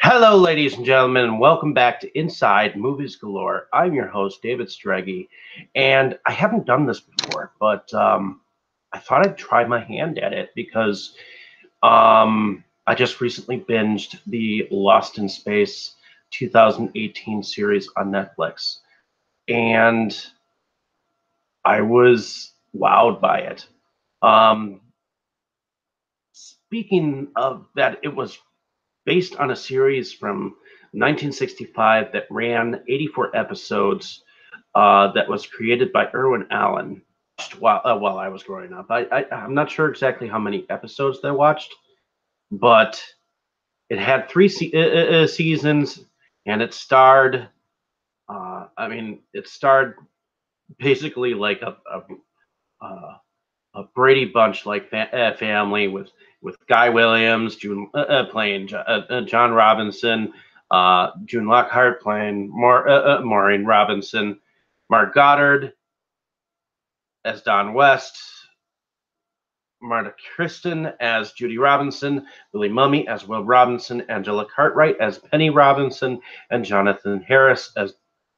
Hello, ladies and gentlemen, and welcome back to Inside Movies Galore. I'm your host, David Strege, and I haven't done this before, but I thought I'd try my hand at it because I just recently binged the Lost in Space 2018 series on Netflix, and I was wowed by it. Speaking of that, it was based on a series from 1965 that ran 84 episodes that was created by Irwin Allen while I was growing up. I'm not sure exactly how many episodes they watched, but it had three seasons, and it starred, it starred basically like a Brady Bunch like family with Guy Williams, June playing John Robinson, June Lockhart playing Maureen Robinson, Mark Goddard as Don West, Marta Kristen as Judy Robinson, Billy Mumy as Will Robinson, Angela Cartwright as Penny Robinson, and Jonathan Harris as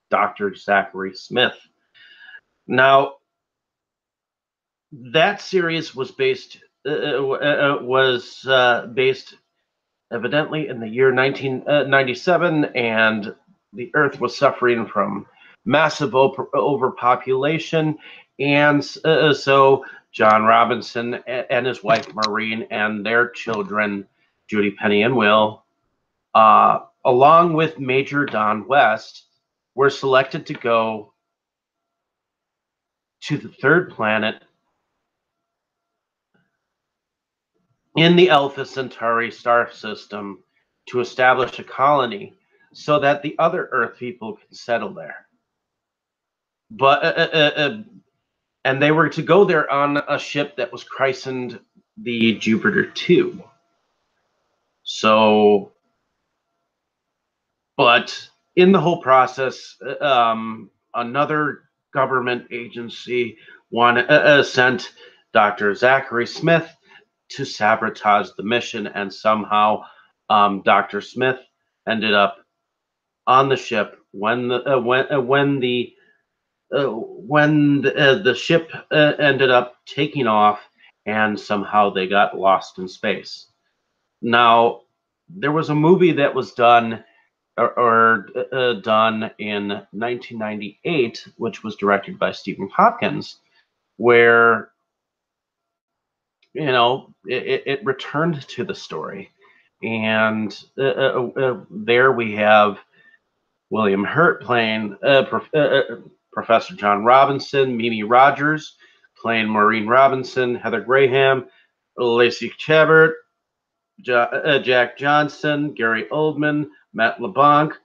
Dr. Zachary Smith. Now, that series was based evidently in the year 1997, and the Earth was suffering from massive overpopulation, and so John Robinson and his wife Maureen and their children, Judy, Penny, and Will, along with Major Don West, were selected to go to the third planet in the Alpha Centauri star system to establish a colony so that the other Earth people can settle there. But and they were to go there on a ship that was christened the Jupiter 2. So, but in the whole process, another government agency sent Dr. Zachary Smith to sabotage the mission, and somehow Dr. Smith ended up on the ship when the ship ended up taking off, and somehow they got lost in space. Now, there was a movie that was done done in 1998, which was directed by Stephen Hopkins, where it returned to the story, and there we have William Hurt playing Professor John Robinson, Mimi Rogers playing Maureen Robinson, Heather Graham, Lacey Chabert, Jack Johnson, Gary Oldman, Matt LeBlanc,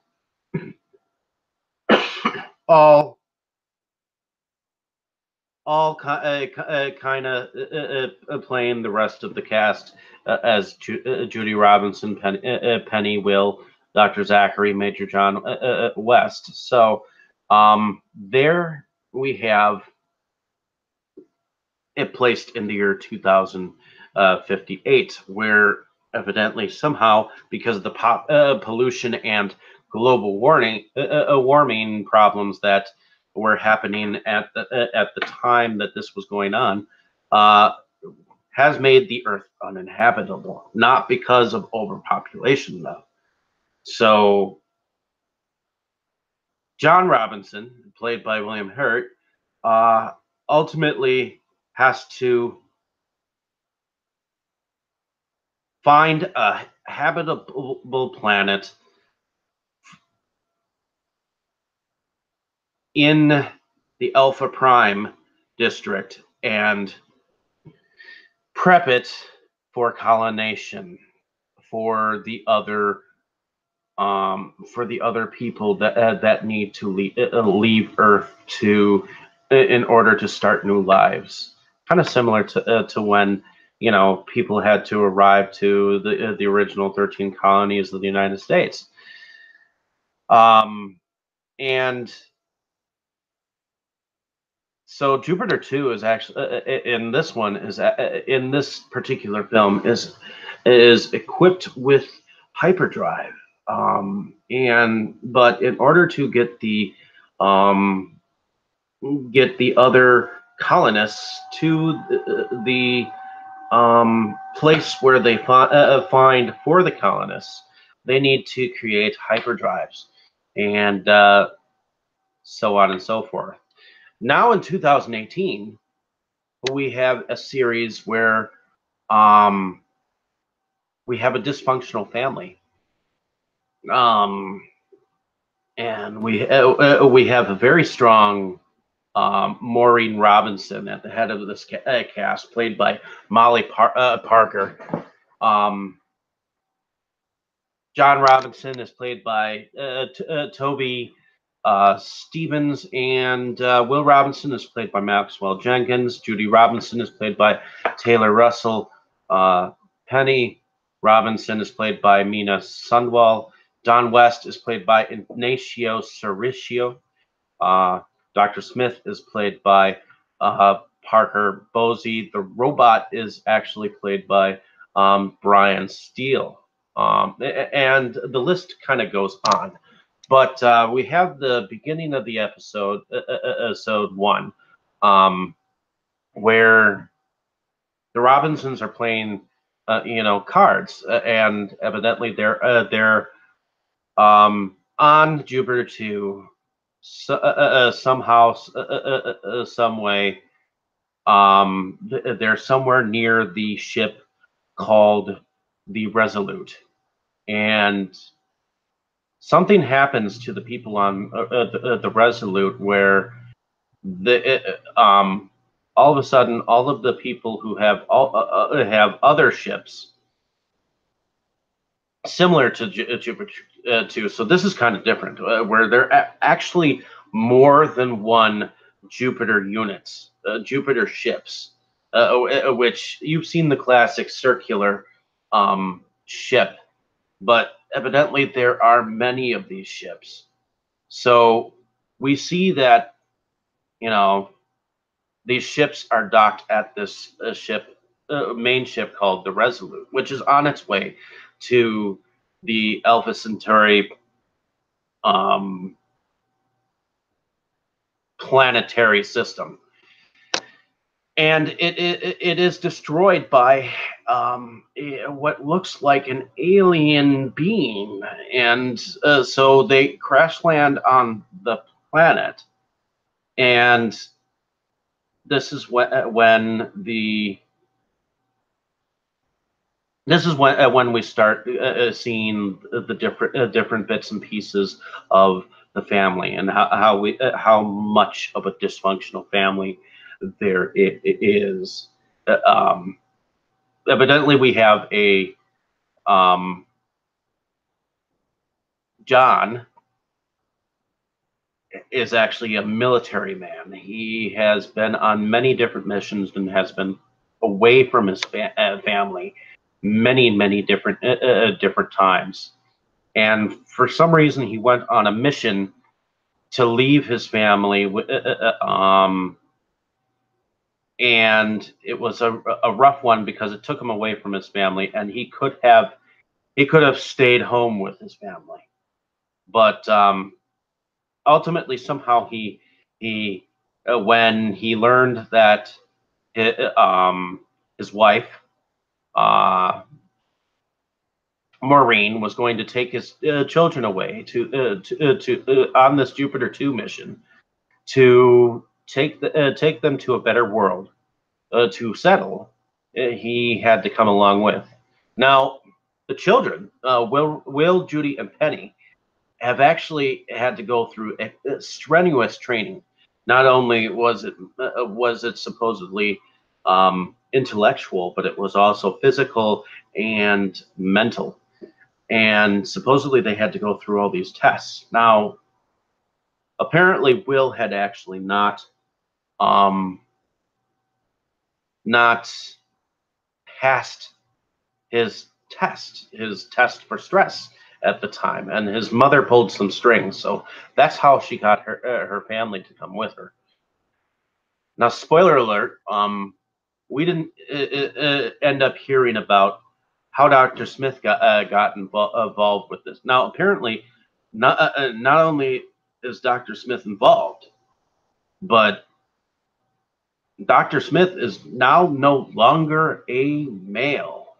all kind of playing the rest of the cast as Judy Robinson, Penny, Will, Dr. Zachary, Major John West. So there we have it placed in the year 2058, where evidently somehow, because of the pollution and global warming problems that were happening at the time that this was going on, has made the Earth uninhabitable. Not because of overpopulation, though. So John Robinson, played by William Hurt, ultimately has to find a habitable planet in the Alpha Prime district and prep it for colonization for the other people that need to leave Earth in order to start new lives. Kind of similar to when people had to arrive to the original 13 colonies of the United States. And so Jupiter 2 is actually in this particular film is equipped with hyperdrive, But in order to um, get the other colonists to the place where they find for the colonists, they need to create hyperdrives and so on and so forth. Now in 2018, we have a series where um, we have a dysfunctional family. Um, and we have a very strong Maureen Robinson at the head of this cast, played by Molly Parker. Um, John Robinson is played by Toby Stevens, and Will Robinson is played by Maxwell Jenkins. Judy Robinson is played by Taylor Russell. Penny Robinson is played by Mina Sundwall. Don West is played by Ignacio Cerricio. Dr. Smith is played by Parker Posey. The robot is actually played by Brian Steele. And the list kind of goes on. But we have the beginning of the episode 1, where the Robinsons are playing, cards, and evidently they're on Jupiter 2, somehow, some way. They're somewhere near the ship called the Resolute, and something happens to the people on the Resolute, where all of a sudden, all of the people who have other ships similar to Jupiter 2. So this is kind of different, where there are actually more than one Jupiter units, Jupiter ships, which you've seen the classic circular ship, but evidently there are many of these ships. So we see that, these ships are docked at this main ship called the Resolute, which is on its way to the Alpha Centauri um, planetary system. And it is destroyed by what looks like an alien being. And so they crash land on the planet. And this is when we start seeing the different bits and pieces of the family, and how much of a dysfunctional family there it is. Evidently, we have a John is actually a military man. He has been on many different missions and has been away from his family many different times. And for some reason, he went on a mission to leave his family. And it was a rough one, because it took him away from his family, and he could have stayed home with his family, but ultimately somehow he when he learned that his wife uh, Maureen was going to take his children away to on this Jupiter 2 mission, to take them to a better world, to settle. He had to come along with. Now, the children, Will, Judy, and Penny, have actually had to go through a strenuous training. Not only was it supposedly intellectual, but it was also physical and mental. And supposedly they had to go through all these tests. Now, apparently, Will had actually um, not passed his test for stress at the time, and his mother pulled some strings. So that's how she got her family to come with her. Now, spoiler alert: we didn't end up hearing about how Dr. Smith got involved with this. Now, apparently, not only is Dr. Smith involved, but Dr. Smith is now no longer a male.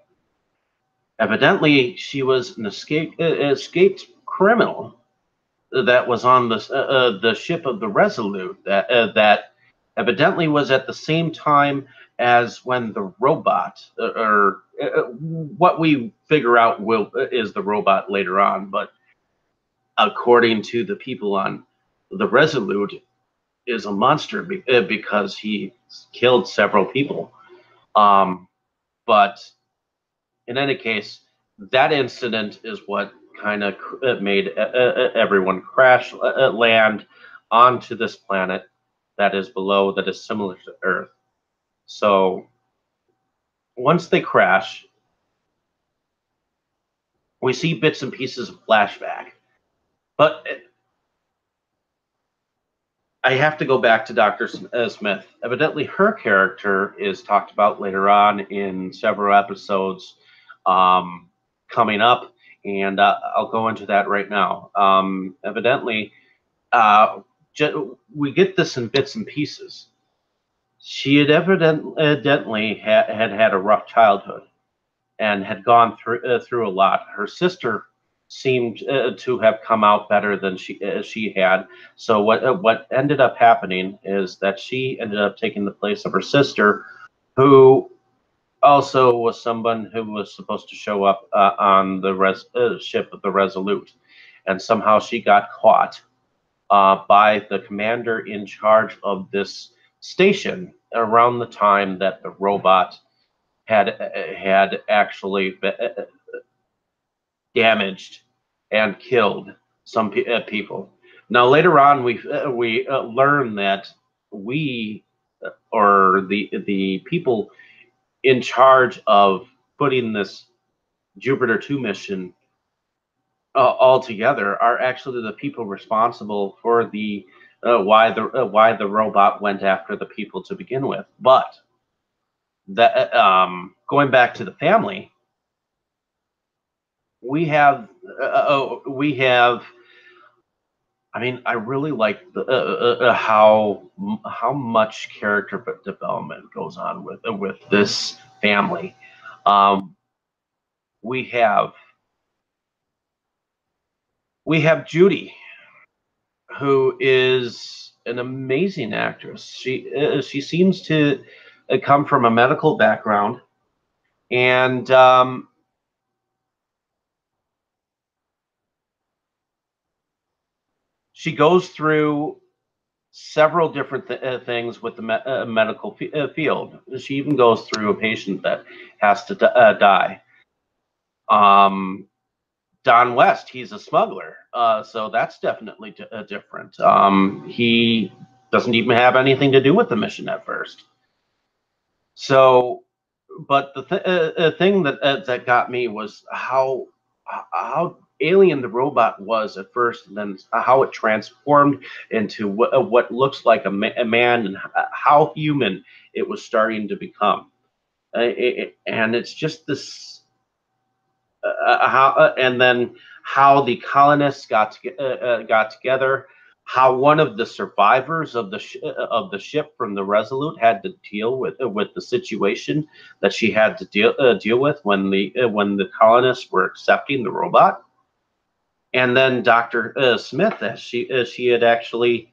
Evidently, she was an escaped criminal that was on the ship of the Resolute that evidently was at the same time as when the robot, or what we figure out is the robot later on, but according to the people on the Resolute, is a monster because he killed several people. But in any case, that incident is what kind of made everyone crash land onto this planet that is below, that is similar to Earth. So once they crash, we see bits and pieces of flashback. But I have to go back to Dr. Smith. Evidently, her character is talked about later on in several episodes coming up, and I'll go into that right now. Evidently, we get this in bits and pieces. She had evidently had a rough childhood and had gone through a lot. Her sister seemed to have come out better than she had. So what ended up happening is that she ended up taking the place of her sister, who also was someone who was supposed to show up on the ship of the Resolute, and somehow she got caught by the commander in charge of this station around the time that the robot had actually damaged and killed some people. Now later on, we learn that we or the people in charge of putting this Jupiter 2 mission all together are actually the people responsible for the why the robot went after the people to begin with. But that going back to the family, we have we have. I mean, I really like how much character development goes on with this family. Um, we have Judy, who is an amazing actress. She seems to come from a medical background, and she goes through several different things with the medical field. She even goes through a patient that has to die. Don West, he's a smuggler, so that's definitely different. He doesn't even have anything to do with the mission at first. So, but the thing that got me was how alien the robot was at first, and then how it transformed into what looks like a man, and how human it was starting to become. And it's just this and then how the colonists got together, how one of the survivors of the ship from the Resolute had to deal with the situation that she had to deal with when the colonists were accepting the robot, and then Dr. Smith, as she had actually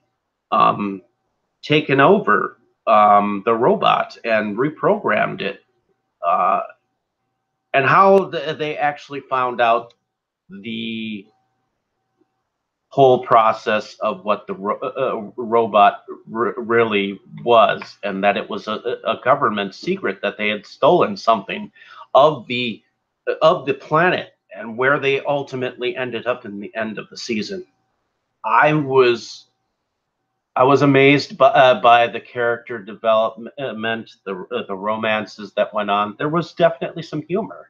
taken over the robot and reprogrammed it. And how they actually found out the whole process of what the robot really was, and that it was a government secret, that they had stolen something of the planet, and where they ultimately ended up in the end of the season. I was amazed by the character development, the romances that went on. There was definitely some humor,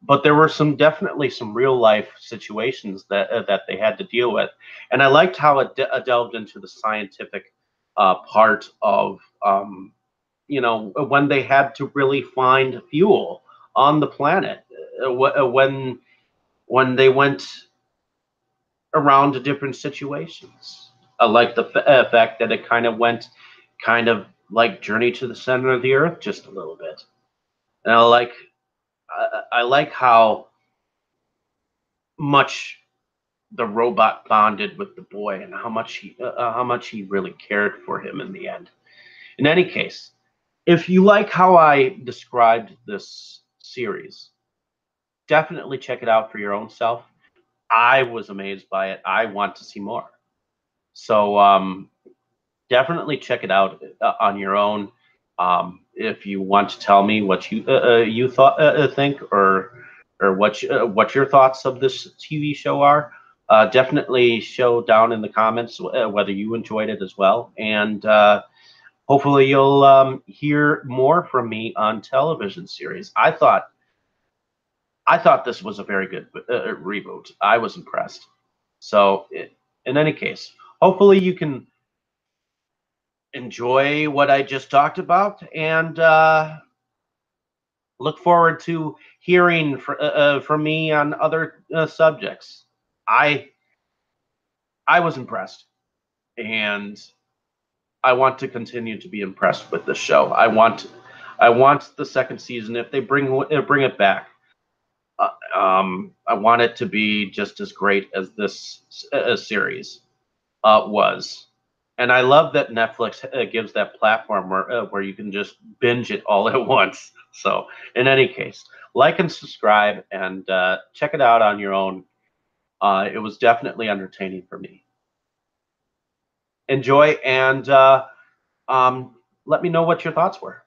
but there were definitely some real life situations that they had to deal with, and I liked how it delved into the scientific part of when they had to really find fuel on the planet. when they went around to different situations. I like the fact that it kind of went kind of like Journey to the Center of the Earth just a little bit. And I like how much the robot bonded with the boy and how much he really cared for him in the end. In any case, if you like how I described this series, definitely check it out for your own self. I was amazed by it. I want to see more. So definitely check it out on your own. If you want to tell me what you thought think or what your thoughts of this TV show are, definitely show down in the comments whether you enjoyed it as well. And hopefully you'll hear more from me on television series. I thought this was a very good reboot. I was impressed. So in any case, hopefully you can enjoy what I just talked about and look forward to hearing from me on other subjects. I I was impressed, and I want to continue to be impressed with this show. I want the second season if they bring it back. I want it to be just as great as this series was. And I love that Netflix gives that platform where you can just binge it all at once. So, in any case, like and subscribe and check it out on your own. It was definitely entertaining for me. Enjoy and let me know what your thoughts were.